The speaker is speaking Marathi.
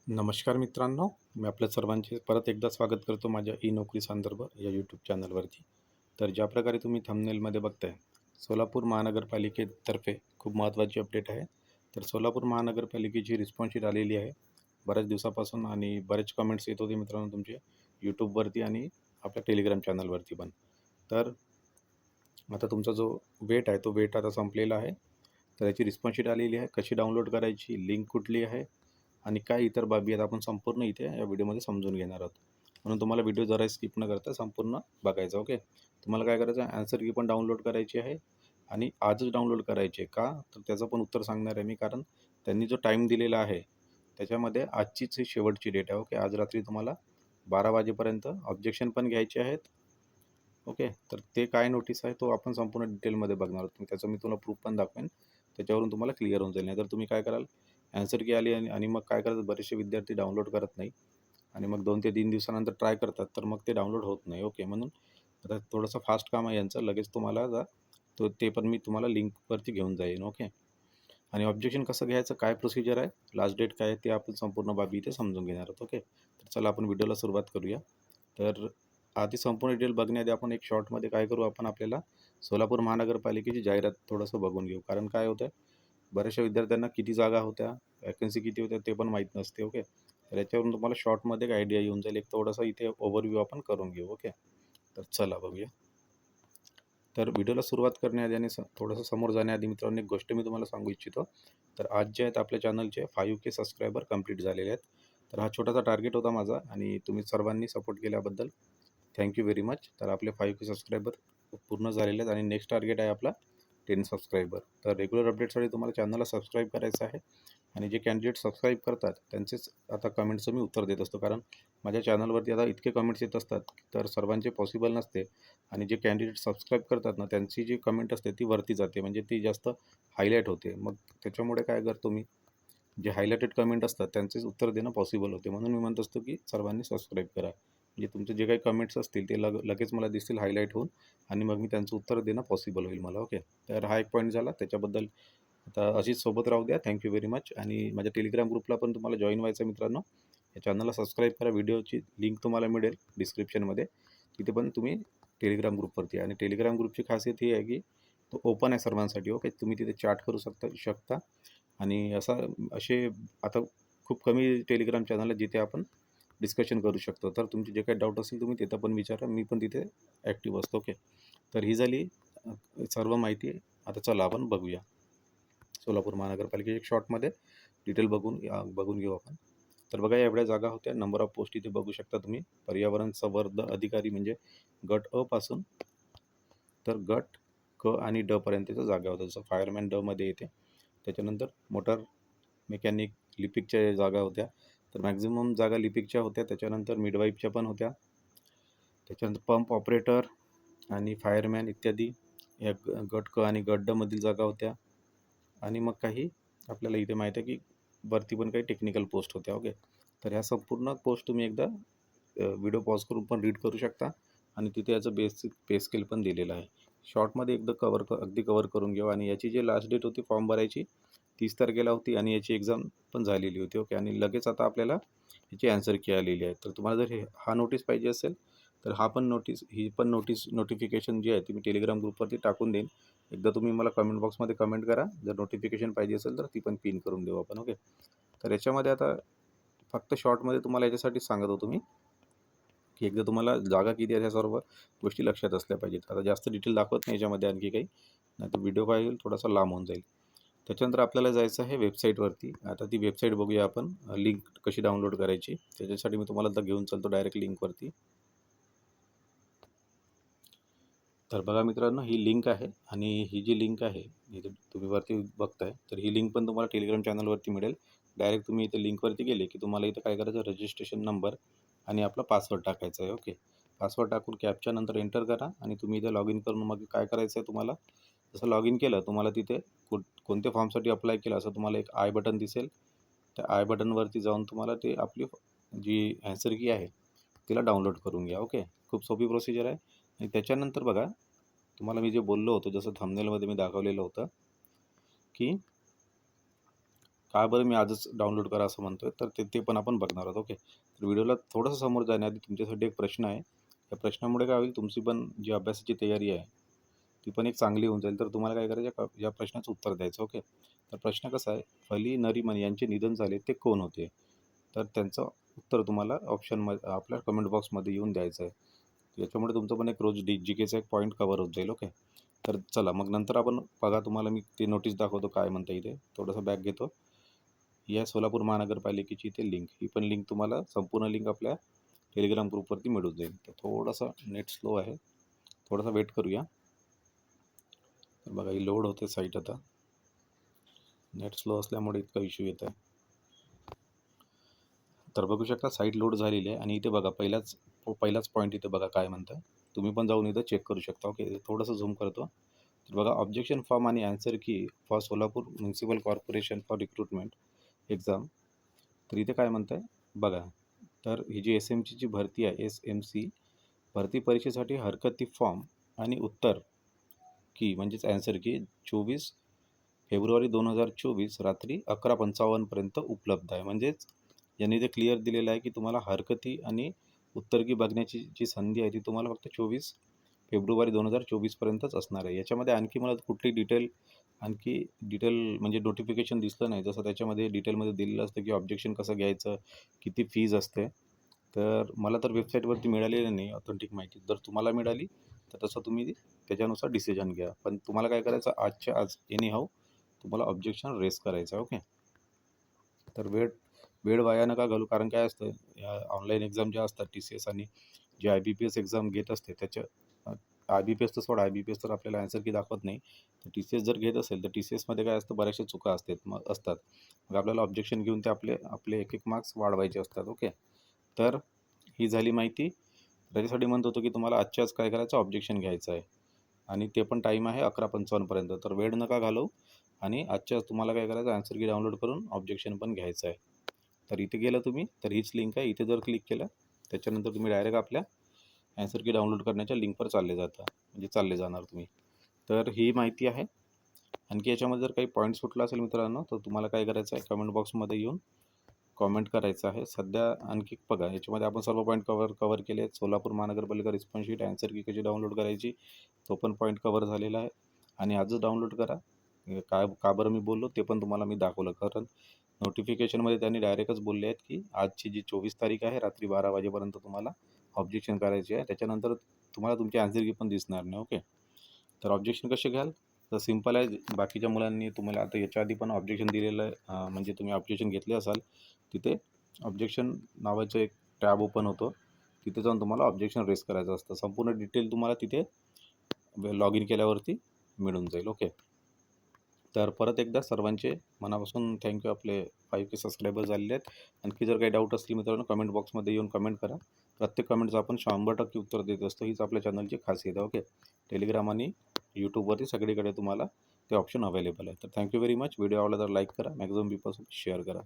नमस्कार मित्रांनो, मी आपल्या सर्वांचे परत एकदा स्वागत करतो माझ्या ई नोकरी संदर्भ या यूट्यूब चॅनलवरती. तर ज्या प्रकारे तुम्ही थंबनेलमध्ये बघताय, सोलापूर महानगरपालिकेतर्फे खूप महत्त्वाची अपडेट आहे. तर सोलापूर महानगरपालिकेची रिस्पॉन्स शीट आलेली आहे बऱ्याच दिवसापासून आणि बरेच कमेंट्स येत होते मित्रांनो तुमचे यूट्यूबवरती आणि आपल्या टेलिग्राम चॅनलवरती पण. तर आता तुमचा जो वेट आहे तो वेट आता संपलेला आहे. तर याची रिस्पॉन्स शीट आलेली आहे. कशी डाउनलोड करायची, लिंक कुठली आहे आणि काय इतर बाबी आहेत आपण संपूर्ण इथे या व्हिडिओमध्ये समजून घेणार आहोत. म्हणून तुम्हाला व्हिडिओ जरा स्किप न करता संपूर्ण बघायचा. ओके. तुम्हाला काय करायचं आहे, आन्सर की पण डाउनलोड करायची आहे आणि आजच डाउनलोड करायची आहे. का? तर त्याचं पण उत्तर सांगणार आहे मी, कारण त्यांनी जो टाईम दिलेला आहे त्याच्यामध्ये आजचीच ही शेवटची डेट आहे. ओके. आज रात्री तुम्हाला 12 वाजेपर्यंत ऑब्जेक्शन पण घ्यायचे आहेत. ओके. तर ते काय नोटीस आहे तो आपण संपूर्ण डिटेलमध्ये बघणार आहोत. त्याचं मी तुला प्रूफ पण दाखवेन. त्याच्यावरून तुम्हाला क्लिअर होऊन जाईल. नाहीतर तुम्ही काय कराल, ॲन्सर की आली आणि मग काय करतात बरेचसे विद्यार्थी डाउनलोड करत नाही आणि मग 2 ते 3 दिवसानंतर ट्राय करतात, तर मग ते डाउनलोड होत नाही. ओके. म्हणून आता थोडंसं फास्ट काम आहे यांचं. लगेच तुम्हाला ते पण मी तुम्हाला लिंकवरती घेऊन जाईन. ओके. आणि ऑब्जेक्शन कसं घ्यायचं, काय प्रोसिजर आहे, लास्ट डेट काय आहे, ते आपण संपूर्ण बाबी इथे समजून घेणार आहोत. ओके. तर चला आपण व्हिडिओला सुरुवात करूया. तर आधी संपूर्ण डिटेल बघण्याआधी आपण एक शॉर्टमध्ये काय करू, आपण आपल्याला सोलापूर महानगरपालिकेची जाहिरात थोडंसं बघून घेऊ. कारण काय होतं, बऱ्याचशा विद्यार्थ्यांना किती जागा होत्या, वॅकन्सी किती होत्या ते पण माहीत नसते. ओके. तर याच्यावरून तुम्हाला शॉर्टमध्ये एक आयडिया येऊन जाईल. एक थोडासा इथे ओव्हरव्ह्यू आपण करून घेऊ. ओके. तर चला बघूया. तर व्हिडिओला सुरुवात करण्याआधी आणि थोडंसं समोर जाण्याआधी मित्रांनो एक गोष्ट मी तुम्हाला सांगू इच्छितो. तर आज जे आहेत आपल्या चॅनलचे 5K सबस्क्रायबर कंप्लीट झालेले आहेत. तर हा छोटासा टार्गेट होता माझा आणि तुम्ही सर्वांनी सपोर्ट केल्याबद्दल थँक यू व्हेरी मच. तर आपले 5K सबस्क्रायबर पूर्ण झालेले आहेत आणि नेक्स्ट टार्गेट आहे आपला 10 सबस्क्रायबर. तर रेग्युलर अपडेटसाठी तुम्हाला चॅनलला सबस्क्राईब करायचं आहे आणि जे कॅन्डिडेट सबस्क्राईब करतात त्यांचेच आता कमेंट्सचं मी उत्तर देत असतो. कारण माझ्या चॅनलवरती आता इतके कमेंट्स येत असतात, तर सर्वांचे पॉसिबल नसते आणि जे कॅन्डिडेट सबस्क्राईब करतात ना, त्यांची जी कमेंट असते ती वरती जाते, म्हणजे ती जास्त हायलाईट होते. मग त्याच्यामुळे काय करतो मी, जे हायलाइटेड कमेंट असतात त्यांचेच उत्तर देणं पॉसिबल होते. म्हणून मी म्हणत असतो की सर्वांनी सबस्क्राईब करा. म्हणजे तुमचे जे काही कमेंट्स असतील ते लगेच मला दिसतील हायलाईट होऊन आणि मग मी त्यांचं उत्तर देणं पॉसिबल होईल मला. ओके. तर हा एक पॉईंट झाला. त्याच्याबद्दल आता अशीच सोबत राहू द्या. Thank you very much. आणि माझ्या टेलिग्राम ग्रुपला पण तुम्हाला जॉईन व्हायचं आहे मित्रांनो. या चॅनलला सबस्क्राईब करा. व्हिडिओची लिंक तुम्हाला मिळेल डिस्क्रिप्शनमध्ये. तिथे पण तुम्ही टेलिग्राम ग्रुपवरती, आणि टेलिग्राम ग्रुपची खासियत ही आहे की तो ओपन आहे सर्वांसाठी. ओके. तुम्ही तिथे चॅट करू शकता आणि असे आता खूप कमी टेलिग्राम चॅनल आहे जिथे आपण डिस्कशन करू शकतो. तर तुमचे जे काही डाऊट असतील तुम्ही तिथं पण विचारा. मी पण तिथे ॲक्टिव्ह असतो. ओके. तर ही झाली सर्व माहिती. आता चला आपण बघूया सोलापूर महानगरपालिकेच्या एक शॉर्टमध्ये डिटेल बघून घेऊ आपण. तर बघा, एवढ्या जागा होत्या. नंबर ऑफ पोस्ट इथे बघू शकता तुम्ही. पर्यावरण संवर्धन अधिकारी म्हणजे गट अ पासून तर गट क आणि ड पर्यंतच्या जागा होत्या. जसं फायरमॅन ड मध्ये येते. त्याच्यानंतर मोटर मेकॅनिक लिपिकच्या जागा होत्या. तर मॅक्झिमम जागा लिपिकच्या होत्या. त्याच्यानंतर मिडवाईफच्या पण होत्या. त्याच्यानंतर पंप ऑपरेटर आणि फायरमॅन इत्यादी या गट क आणि गट ड मधील जागा होत्या. आणि मग काही आपल्याला इथे माहीत आहे की वरती पण काही टेक्निकल पोस्ट होत्या. ओके. तर ह्या संपूर्ण पोस्ट तुम्ही एकदा व्हिडिओ पॉज करून पण रीड करू शकता आणि तिथे याचं बेसिक पे स्केल पण दिलेलं आहे. शॉर्टमध्ये एकदा अगदी कवर करून घेऊ. आणि याची जी लास्ट डेट होती फॉर्म भरायची 30 तारखेला होती आणि याची एक्झाम पण झालेली होती. ओके. आणि लगेच आता आपल्याला याची ॲन्सर की आलेली आहे. तर तुम्हाला जर हा नोटीस पाहिजे असेल तर ही पण नोटिफिकेशन जी आहे ती मी टेलिग्राम ग्रुपवरती टाकून देईन. एकदा तुम्ही मला कमेंट बॉक्समध्ये कमेंट करा. जर नोटिफिकेशन पाहिजे असेल तर ती पण पिन करून देऊ आपण. ओके. तर याच्यामध्ये आता फक्त शॉर्टमध्ये तुम्हाला याच्यासाठी सांगत होतो मी की एकदा तुम्हाला जागा किती आहेत ह्या सर्व गोष्टी लक्षात असल्या पाहिजेत. आता जास्त डिटेल दाखवत नाही याच्यामध्ये आणखी काही, नाही तर व्हिडिओ काय होईल थोडासा लांब होऊन जाईल. त्याच्यानंतर आपल्याला जायचं आहे वेबसाईटवरती. आता ती वेबसाईट बघूया आपण. लिंक कशी डाउनलोड करायची त्याच्यासाठी मी तुम्हाला आता घेऊन चालतो डायरेक्ट लिंकवरती. तर बघा मित्रांनो, ही लिंक आहे आणि ही जी लिंक आहे इथे तुम्ही वरती बघताय, तर ही लिंक पण तुम्हाला टेलिग्राम चॅनलवरती मिळेल. डायरेक्ट तुम्ही इथे लिंकवरती गेले की तुम्हाला इथं काय करायचं, रजिस्ट्रेशन नंबर आणि आपला पासवर्ड टाकायचा आहे. ओके. पासवर्ड टाकून कॅपच्या नंतर एंटर करा आणि तुम्ही इथे लॉग इन करून मग काय करायचं आहे तुम्हाला, जसं लॉग इन केलं तुम्हाला तिथे कोणत्या फॉर्मसाठी अप्लाय केलं असं तुम्हाला एक आय बटन दिसेल. त्या आय बटनवरती जाऊन तुम्हाला ते आपली जी ॲन्सर की आहे तिला डाउनलोड करून घ्या. ओके. खूप सोपी प्रोसिजर आहे. आणि त्याच्यानंतर बघा, तुम्हाला मी जे बोललो होतो जसं थंबनेलमध्ये मी दाखवलेलं होतं की का बरं मी आजच डाउनलोड करा असं म्हणतोय, तर ते पण आपण बघणार आहोत. ओके. तर व्हिडिओला थोडंसं समोर जाण्याआधी तुमच्यासाठी एक प्रश्न आहे. त्या प्रश्नामुळे काय होईल, तुमची पण जी अभ्यासाची तयारी आहे ती पण एक चांगली होऊन जाईल. तर तुम्हाला काय करायचं, या प्रश्नाचं उत्तर द्यायचं. ओके. तर प्रश्न कसा आहे, फली नरीमन यांचे निधन झाले ते कोण होते? तर त्यांचं उत्तर तुम्हाला ऑप्शनमध्ये आपल्या कमेंट बॉक्समध्ये येऊन द्यायचं आहे. याच्यामुळे तुमचं पण एक रोज जी.केचा एक पॉईंट कव्हर होत जाईल. ओके. तर चला मग नंतर आपण बघा, तुम्हाला मी ते नोटीस दाखवतो काय म्हणता इथे. थोडंसं बॅक घेतो. या सोलापूर महानगरपालिकेची इथे लिंक, ही पण लिंक तुम्हाला संपूर्ण लिंक आपल्या टेलिग्राम ग्रुपवरती मिळून जाईल. तर थोडंसं नेट स्लो आहे, थोडासा वेट करूया. तर बघा, ही लोड होते साईट. आता नेट स्लो असल्यामुळे इतका इश्यू येत आहे. तर बघू शकता साईट लोड झालेली आहे आणि इथे बघा पहिलाच पॉईंट इथे बघा काय म्हणतं. तुम्ही पण जाऊन इथं चेक करू शकता. ओके. थोडंसं झूम करतो. तर बघा, ऑब्जेक्शन फॉर्म आणि आन्सर की for Solapur municipal corporation for recruitment exam. तर इथे काय म्हणतं आहे बघा. तर ही जी SMCची जी भरती आहे, SMC भरती परीक्षेसाठी हरकती फॉर्म आणि उत्तर की म्हणजेच आन्सर की 24 फेब्रुवारी 2024 रात्री 11:55 उपलब्ध आहे. म्हणजेच यांनी ते क्लिअर दिलेलं आहे की तुम्हाला हरकती आणि उत्तर की बघण्याची जी संधी आहे ती तुम्हाला फक्त 24 फेब्रुवारी 2024 असणार आहे. याच्यामध्ये आणखी मला कुठली डिटेल म्हणजे नोटिफिकेशन दिसलं नाही. जसं त्याच्यामध्ये डिटेलमध्ये दिलेलं असतं की ऑब्जेक्शन कसं घ्यायचं, किती फीज असते. तर मला तर वेबसाईटवरती मिळालेलं नाही ऑथेंटिक माहिती. जर तुम्हाला मिळाली तर तसं तुम्ही त्याच्यानुसार डिसिजन घ्या. पण तुम्हाला काय करायचं, आजच्या आज एनी हाऊ तुम्हाला ऑब्जेक्शन रेस करायचं आहे. ओके. तर वेळ वेळ वाया नका घालू. कारण काय असतं, या ऑनलाईन एक्झाम ज्या असतात TCS आणि जे IBPS एक्झाम घेत असते त्याच्या IBPS तर सोडा, IBPS तर आपल्याला आन्सर की दाखवत नाही. तर TCS जर घेत असेल तर TCSमध्ये काय असतं, बऱ्याचशा चुका असतात. मग आपल्याला ऑब्जेक्शन घेऊन ते आपले आपले एक मार्क्स वाढवायचे असतात. ओके. तर ही झाली माहिती. त्याच्यासाठी म्हणत होतो की तुम्हाला आजच्याच काय करायचं, ऑब्जेक्शन घ्यायचं आहे आणि ते पण टाईम आहे 11:55. तर वेळ नका घालवू आणि आजच्याच तुम्हाला काय करायचं, आन्सर की डाउनलोड करून ऑब्जेक्शन पण घ्यायचं आहे. तर इथे गेलं तुम्ही तर हीच लिंक आहे. इथे जर क्लिक केलं त्याच्यानंतर तुम्ही डायरेक्ट आपल्या आन्सर की डाउनलोड करण्याच्या लिंकवर चालले जाणार तुम्ही. तर ही माहिती आहे. आणखी याच्यामध्ये जर काही पॉईंट सुटला असेल मित्रांनो, तर तुम्हाला काय करायचं आहे, कमेंट बॉक्समध्ये येऊन कॉमेंट करायचं आहे. सध्या आणखी बघा, याच्यामध्ये आपण सर्व पॉईंट कव्हर केले आहेत. सोलापूर महानगरपालिका रिस्पॉन्स शीट आन्सर की कशी डाउनलोड करायची, तो पण पॉईंट कव्हर झालेला आहे. आणि आजच डाउनलोड करा. का बरं मी बोललो ते पण तुम्हाला मी दाखवलं. कारण नोटिफिकेशनमध्ये त्यांनी डायरेक्टच बोलले आहेत की आजची जी 24 तारीख आहे रात्री 12 वाजेपर्यंत तुम्हाला ऑब्जेक्शन करायची आहे. त्याच्यानंतर तुम्हाला तुमची आन्सर की पण दिसणार नाही. ओके. तर ऑब्जेक्शन कसे घ्याल, तर सिंपल आहे. बाकीच्या मुलांनी तुम्हाला आता याच्या आधी पण ऑब्जेक्शन दिलेलं आहे. म्हणजे तुम्ही ऑब्जेक्शन घेतले असाल, तिथे ऑब्जेक्शन नावाचं एक टॅब ओपन होतो. तिथे जाऊन तुम्हाला ऑब्जेक्शन रेस करायचं असतं. संपूर्ण डिटेल तुम्हाला तिथे लॉग इन केल्यावरती मिळून जाईल. ओके. तर परत एकदा सर्वांचे मनापासून थँक्यू. आपले 5K सबस्क्रायबर झालेले आहेत. आणखी जर काही डाऊट असतील मित्रांनो, कमेंट बॉक्समध्ये येऊन कमेंट करा. प्रत्येक कमेंटचं आपण 100% उत्तर देत असतो. हीच आपल्या चॅनलची खासियत आहे. ओके. टेलिग्राम आणि यूट्यूबवरती सगळीकडे तुम्हाला ते ऑप्शन अवेलेबल आहे. तर थँक्यू व्हेरी मच. व्हिडिओ आवडला तर लाईक करा, मॅक्झिमम पीपल्ससोबत शेअर करा.